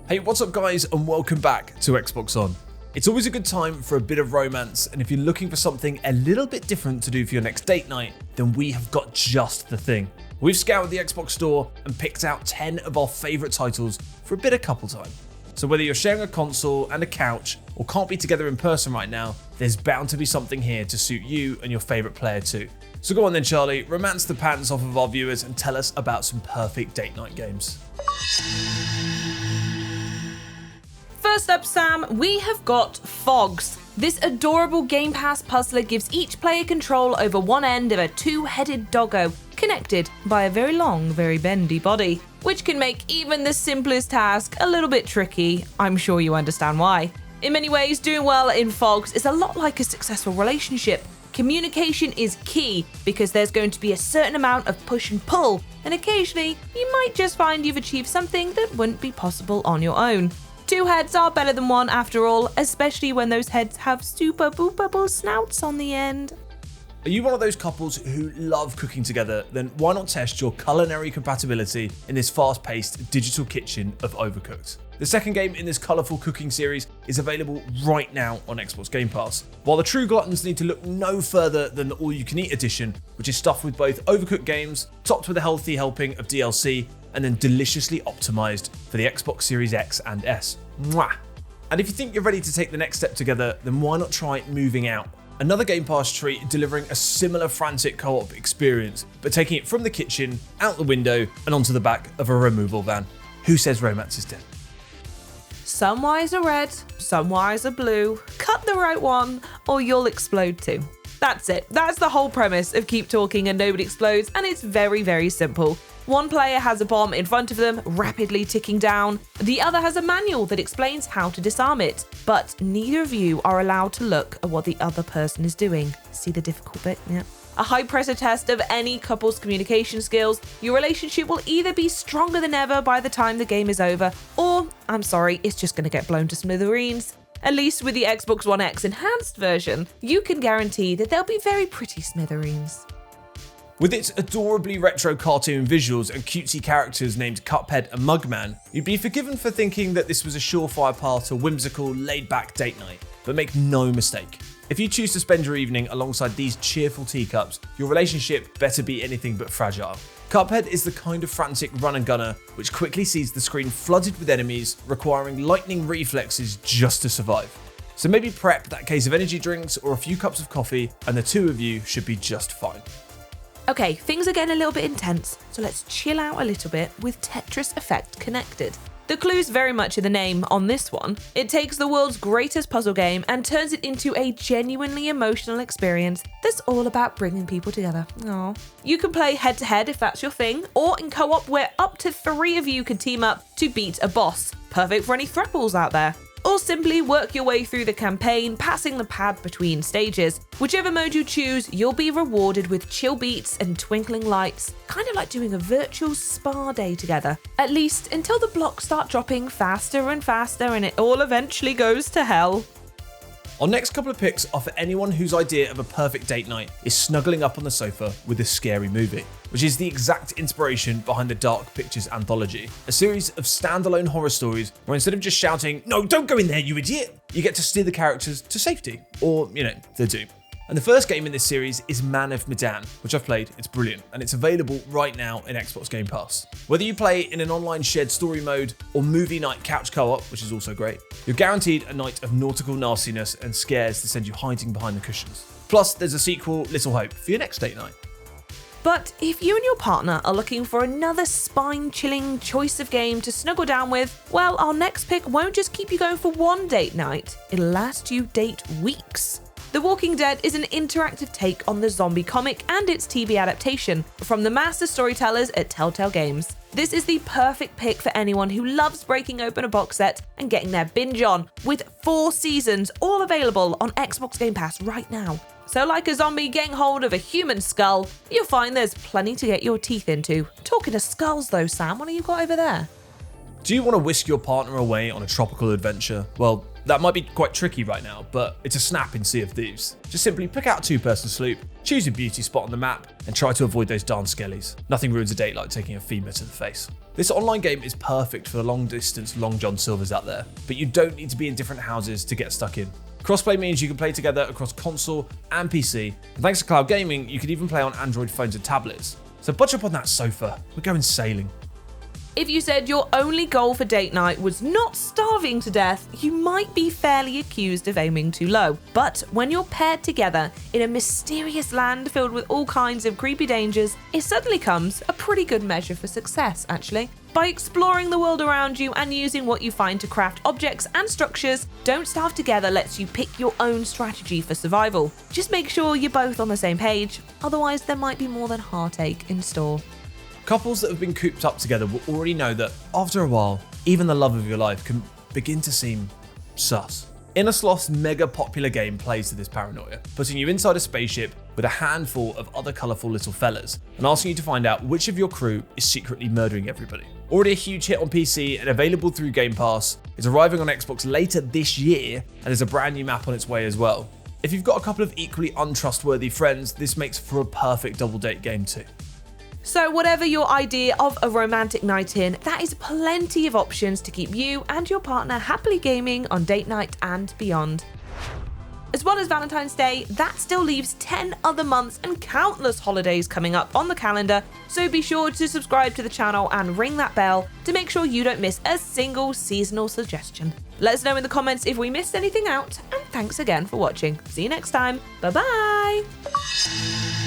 Hey, what's up guys, and welcome back to Xbox On. It's always a good time for a bit of romance, and if you're looking for something a little bit different to do for your next date night, then we have got just the thing. We've scoured the Xbox store and picked out 10 of our favourite titles for a bit of couple time. So whether you're sharing a console and a couch, or can't be together in person right now, there's bound to be something here to suit you and your favourite player too. So go on then Charlie, romance the pants off of our viewers and tell us about some perfect date night games. First up, Sam, we have got Fogs. This adorable Game Pass puzzler gives each player control over one end of a two-headed doggo, connected by a very long, very bendy body, which can make even the simplest task a little bit tricky. I'm sure you understand why. In many ways, doing well in Fogs is a lot like a successful relationship. Communication is key because there's going to be a certain amount of push and pull, and occasionally you might just find you've achieved something that wouldn't be possible on your own. Two heads are better than one after all, especially when those heads have super boopable snouts on the end. Are you one of those couples who love cooking together? Then why not test your culinary compatibility in this fast-paced digital kitchen of Overcooked? The second game in this colourful cooking series is available right now on Xbox Game Pass. While the true gluttons need to look no further than the all-you-can-eat edition, which is stuffed with both Overcooked games, topped with a healthy helping of DLC, and then deliciously optimised for the Xbox Series X and S. Mwah! And if you think you're ready to take the next step together, then why not try Moving Out? Another Game Pass treat delivering a similar frantic co-op experience, but taking it from the kitchen, out the window, and onto the back of a removal van. Who says romance is dead? Some wires are red, some wires are blue. Cut the right one, or you'll explode too. That's it. That's the whole premise of Keep Talking and Nobody Explodes, and it's very, very simple. One player has a bomb in front of them, rapidly ticking down. The other has a manual that explains how to disarm it. But neither of you are allowed to look at what the other person is doing. See the difficult bit? Yeah. A high-pressure test of any couple's communication skills. Your relationship will either be stronger than ever by the time the game is over, or, I'm sorry, it's just going to get blown to smithereens. At least with the Xbox One X enhanced version, you can guarantee that they'll be very pretty smithereens. With its adorably retro cartoon visuals and cutesy characters named Cuphead and Mugman, you'd be forgiven for thinking that this was a surefire path to whimsical, laid-back date night. But make no mistake, if you choose to spend your evening alongside these cheerful teacups, your relationship better be anything but fragile. Cuphead is the kind of frantic run and gunner which quickly sees the screen flooded with enemies, requiring lightning reflexes just to survive. So maybe prep that case of energy drinks or a few cups of coffee, and the two of you should be just fine. Okay, things are getting a little bit intense, so let's chill out a little bit with Tetris Effect Connected. The clue's very much in the name on this one. It takes the world's greatest puzzle game and turns it into a genuinely emotional experience that's all about bringing people together. Aww. You can play head-to-head if that's your thing, or in co-op where up to 3 of you can team up to beat a boss. Perfect for any threeples out there. Or simply work your way through the campaign, passing the pad between stages. Whichever mode you choose, you'll be rewarded with chill beats and twinkling lights, kind of like doing a virtual spa day together. At least until the blocks start dropping faster and faster and it all eventually goes to hell. Our next couple of picks are for anyone whose idea of a perfect date night is snuggling up on the sofa with a scary movie, which is the exact inspiration behind the Dark Pictures Anthology, a series of standalone horror stories where instead of just shouting, "No, don't go in there, you idiot!" you get to steer the characters to safety, or, their doom. And the first game in this series is Man of Medan, which I've played, it's brilliant, and it's available right now in Xbox Game Pass. Whether you play in an online shared story mode or movie night couch co-op, which is also great, you're guaranteed a night of nautical nastiness and scares to send you hiding behind the cushions. Plus, there's a sequel, Little Hope, for your next date night. But if you and your partner are looking for another spine-chilling choice of game to snuggle down with, well, our next pick won't just keep you going for one date night, it'll last you date weeks. The Walking Dead is an interactive take on the zombie comic and its TV adaptation from the master storytellers at Telltale Games. This is the perfect pick for anyone who loves breaking open a box set and getting their binge on, with 4 seasons all available on Xbox Game Pass right now. So like a zombie getting hold of a human skull, you'll find there's plenty to get your teeth into. Talking of skulls though, Sam, what have you got over there? Do you want to whisk your partner away on a tropical adventure? Well, That might be quite tricky right now, but it's a snap in Sea of Thieves. Just simply pick out a two-person sloop, choose your beauty spot on the map, and try to avoid those darn skellies. Nothing ruins a date like taking a femur to the face. This online game is perfect for the long-distance Long John Silvers out there, but you don't need to be in different houses to get stuck in. Crossplay means you can play together across console and PC, and thanks to cloud gaming, you can even play on Android phones and tablets. So budge up on that sofa, we're going sailing. If you said your only goal for date night was not starving to death, you might be fairly accused of aiming too low. But when you're paired together in a mysterious land filled with all kinds of creepy dangers, it suddenly comes a pretty good measure for success, actually. By exploring the world around you and using what you find to craft objects and structures, Don't Starve Together lets you pick your own strategy for survival. Just make sure you're both on the same page, otherwise there might be more than heartache in store. Couples that have been cooped up together will already know that after a while, even the love of your life can begin to seem sus. Inner Sloth's mega popular game plays to this paranoia, putting you inside a spaceship with a handful of other colourful little fellas and asking you to find out which of your crew is secretly murdering everybody. Already a huge hit on PC and available through Game Pass, it's arriving on Xbox later this year and there's a brand new map on its way as well. If you've got a couple of equally untrustworthy friends, this makes for a perfect double date game too. So whatever your idea of a romantic night in, that is plenty of options to keep you and your partner happily gaming on date night and beyond. As well as Valentine's Day, that still leaves 10 other months and countless holidays coming up on the calendar, so be sure to subscribe to the channel and ring that bell to make sure you don't miss a single seasonal suggestion. Let us know in the comments if we missed anything out, and thanks again for watching. See you next time. Bye bye!